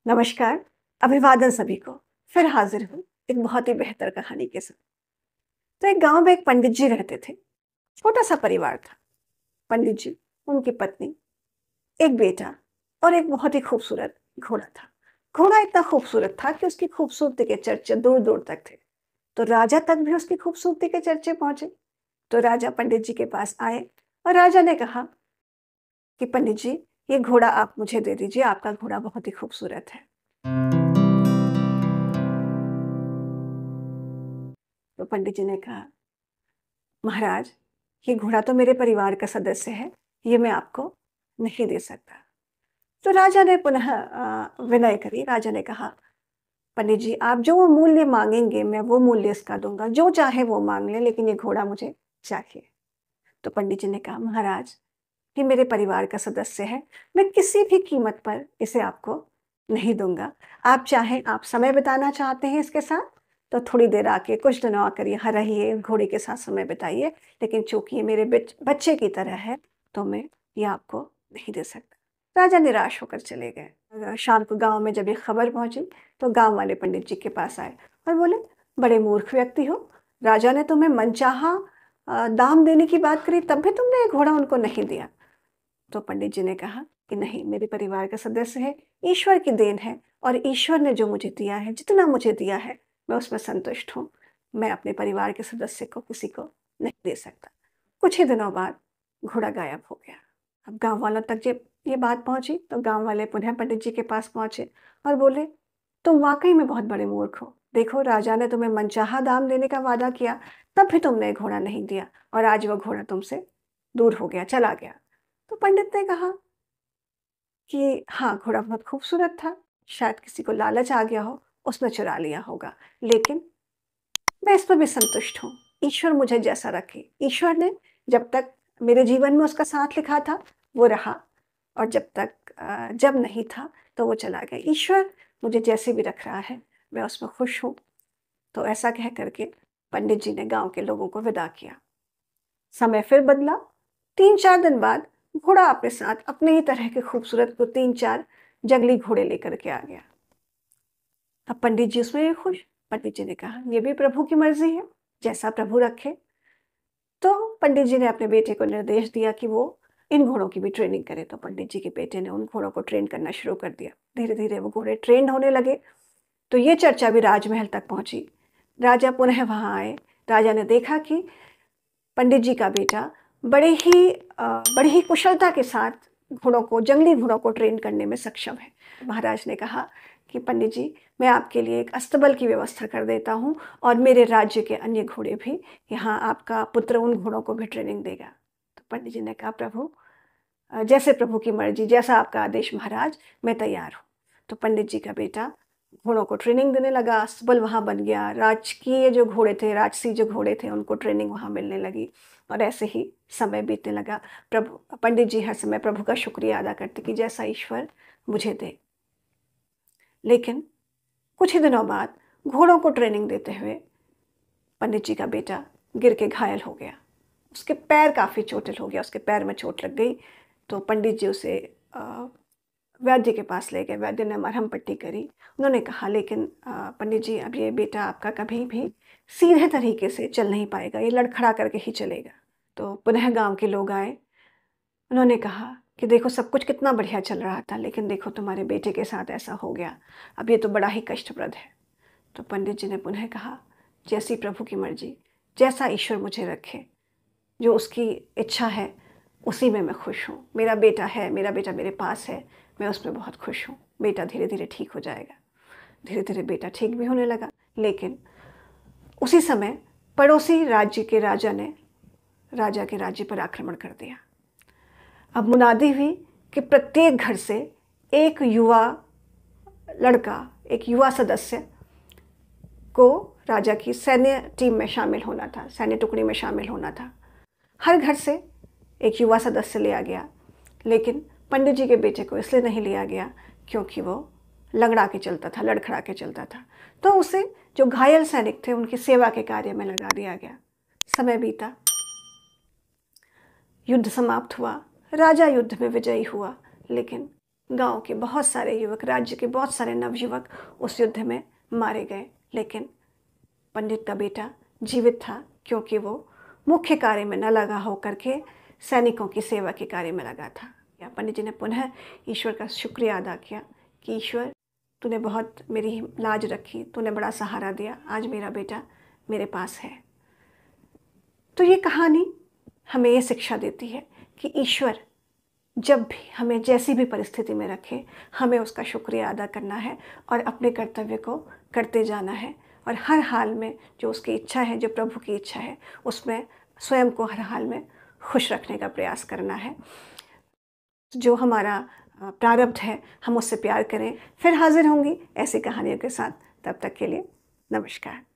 नमस्कार, अभिवादन सभी को। फिर हाजिर हूँ एक बहुत ही बेहतर कहानी के साथ। तो एक गांव में एक पंडित जी रहते थे। छोटा सा परिवार था। पंडित जी, उनकी पत्नी, एक बेटा और एक बहुत ही खूबसूरत घोड़ा था। घोड़ा इतना खूबसूरत था कि उसकी खूबसूरती के चर्चे दूर दूर तक थे। तो राजा तक भी उसकी खूबसूरती के चर्चे पहुंचे। तो राजा पंडित जी के पास आए और राजा ने कहा कि पंडित जी, ये घोड़ा आप मुझे दे दीजिए, आपका घोड़ा बहुत ही खूबसूरत है। तो पंडित जी ने कहा, महाराज, ये घोड़ा तो मेरे परिवार का सदस्य है, ये मैं आपको नहीं दे सकता। तो राजा ने पुनः विनय करी। राजा ने कहा, पंडित जी, आप जो मूल्य मांगेंगे मैं वो मूल्य इसका दूंगा, जो चाहे वो मांग ले, लेकिन ये घोड़ा मुझे चाहिए। तो पंडित जी ने कहा, महाराज, ये मेरे परिवार का सदस्य है, मैं किसी भी कीमत पर इसे आपको नहीं दूंगा। आप चाहें, आप समय बिताना चाहते हैं इसके साथ, तो थोड़ी देर आके कुछ दिनों आकर यहाँ रहिए, घोड़े के साथ समय बिताइए, लेकिन चूंकि ये मेरे बच्चे की तरह है तो मैं ये आपको नहीं दे सकता। राजा निराश होकर चले गए। शाम को गांव में जब ये खबर पहुंची तो गांव वाले पंडित जी के पास आए और बोले, बड़े मूर्ख व्यक्ति हो, राजा ने तुम्हें मनचाहा दाम देने की बात करी, तब भी तुमने ये घोड़ा उनको नहीं दिया। तो पंडित जी ने कहा कि नहीं, मेरे परिवार का सदस्य है, ईश्वर की देन है, और ईश्वर ने जो मुझे दिया है, जितना मुझे दिया है, मैं उसमें संतुष्ट हूँ। मैं अपने परिवार के सदस्य को किसी को नहीं दे सकता। कुछ ही दिनों बाद घोड़ा गायब हो गया। अब गांव वालों तक जब ये बात पहुंची तो गांव वाले पुनः पंडित जी के पास पहुंचे और बोले, तुम वाकई में बहुत बड़े मूर्ख हो। देखो, राजा ने तुम्हें मनचाहा दाम देने का वादा किया, तब भी तुमने घोड़ा नहीं दिया, और आज वह घोड़ा तुमसे दूर हो गया, चला गया। तो पंडित ने कहा कि हाँ, घोड़ा बहुत खूबसूरत था, शायद किसी को लालच आ गया हो, उसने चुरा लिया होगा, लेकिन मैं इस पर भी संतुष्ट हूँ। ईश्वर मुझे जैसा रखे। ईश्वर ने जब तक मेरे जीवन में उसका साथ लिखा था वो रहा, और जब नहीं था तो वो चला गया। ईश्वर मुझे जैसे भी रख रहा है मैं उसमें खुश हूँ। तो ऐसा कह करके पंडित जी ने गांव के लोगों को विदा किया। समय फिर बदला। 3-4 दिन बाद घोड़ा अपने साथ अपने ही तरह के खूबसूरत को 3-4 जंगली घोड़े लेकर के आ गया। अब पंडित जी उसमें भी खुश। पंडित जी ने कहा, ये भी प्रभु की मर्जी है, जैसा प्रभु रखे। तो पंडित जी ने अपने बेटे को निर्देश दिया कि वो इन घोड़ों की भी ट्रेनिंग करे। तो पंडित जी के बेटे ने उन घोड़ों को ट्रेन करना शुरू कर दिया। धीरे धीरे वो घोड़े ट्रेंड होने लगे। तो ये चर्चा भी राजमहल तक पहुंची। राजा पुनः वहां आए। राजा ने देखा कि पंडित जी का बेटा बड़ी ही कुशलता के साथ जंगली घोड़ों को ट्रेन करने में सक्षम है। महाराज ने कहा कि पंडित जी, मैं आपके लिए एक अस्तबल की व्यवस्था कर देता हूँ, और मेरे राज्य के अन्य घोड़े भी, यहाँ आपका पुत्र उन घोड़ों को भी ट्रेनिंग देगा। तो पंडित जी ने कहा, प्रभु, जैसे प्रभु की मर्जी, जैसा आपका आदेश महाराज, मैं तैयार हूँ। तो पंडित जी का बेटा घोड़ों को ट्रेनिंग देने लगा। अस्तबल वहाँ बन गया। राजकीय जो घोड़े थे, राजसी जो घोड़े थे, उनको ट्रेनिंग वहाँ मिलने लगी, और ऐसे ही समय बीतने लगा। पंडित जी हर समय प्रभु का शुक्रिया अदा करते कि जैसा ईश्वर मुझे दे। लेकिन कुछ ही दिनों बाद घोड़ों को ट्रेनिंग देते हुए पंडित जी का बेटा गिर के घायल हो गया। उसके पैर काफ़ी चोटिल हो गया, उसके पैर में चोट लग गई। तो पंडित जी उसे वैद्य के पास ले गए। वैद्य ने मरहम पट्टी करी। उन्होंने कहा, लेकिन पंडित जी, अब ये बेटा आपका कभी भी सीधे तरीके से चल नहीं पाएगा, ये लड़खड़ा करके ही चलेगा। तो पुनः गांव के लोग आए। उन्होंने कहा कि देखो, सब कुछ कितना बढ़िया चल रहा था, लेकिन देखो तुम्हारे बेटे के साथ ऐसा हो गया, अब ये तो बड़ा ही कष्टप्रद है। तो पंडित जी ने पुनः कहा, जैसी प्रभु की मर्जी, जैसा ईश्वर मुझे रखे, जो उसकी इच्छा है उसी में मैं खुश हूँ। मेरा बेटा है, मेरा बेटा मेरे पास है, मैं उसमें बहुत खुश हूँ। बेटा धीरे धीरे ठीक हो जाएगा। धीरे धीरे बेटा ठीक भी होने लगा। लेकिन उसी समय पड़ोसी राज्य के राजा ने राजा के राज्य पर आक्रमण कर दिया। अब मुनादी हुई कि प्रत्येक घर से एक युवा लड़का, एक युवा सदस्य को राजा की सैन्य टीम में शामिल होना था, सैन्य टुकड़ी में शामिल होना था। हर घर से एक युवा सदस्य लिया गया, लेकिन पंडित जी के बेटे को इसलिए नहीं लिया गया क्योंकि वो लंगड़ा के चलता था, लड़खड़ा के चलता था। तो उसे जो घायल सैनिक थे उनकी सेवा के कार्य में लगा दिया गया। समय बीता, युद्ध समाप्त हुआ, राजा युद्ध में विजयी हुआ, लेकिन गांव के बहुत सारे युवक, राज्य के बहुत सारे नवयुवक उस युद्ध में मारे गए, लेकिन पंडित का बेटा जीवित था, क्योंकि वो मुख्य कार्य में न लगा होकर के सैनिकों की सेवा के कार्य में लगा था। या पंडित जी ने पुनः ईश्वर का शुक्रिया अदा किया कि ईश्वर, तूने बहुत मेरी लाज रखी, तूने बड़ा सहारा दिया, आज मेरा बेटा मेरे पास है। तो ये कहानी हमें ये शिक्षा देती है कि ईश्वर जब भी हमें जैसी भी परिस्थिति में रखे, हमें उसका शुक्रिया अदा करना है और अपने कर्तव्य को करते जाना है, और हर हाल में जो उसकी इच्छा है, जो प्रभु की इच्छा है, उसमें स्वयं को हर हाल में खुश रखने का प्रयास करना है। जो हमारा प्रारब्ध है, हम उससे प्यार करें। फिर हाजिर होंगी ऐसी कहानियों के साथ। तब तक के लिए नमस्कार।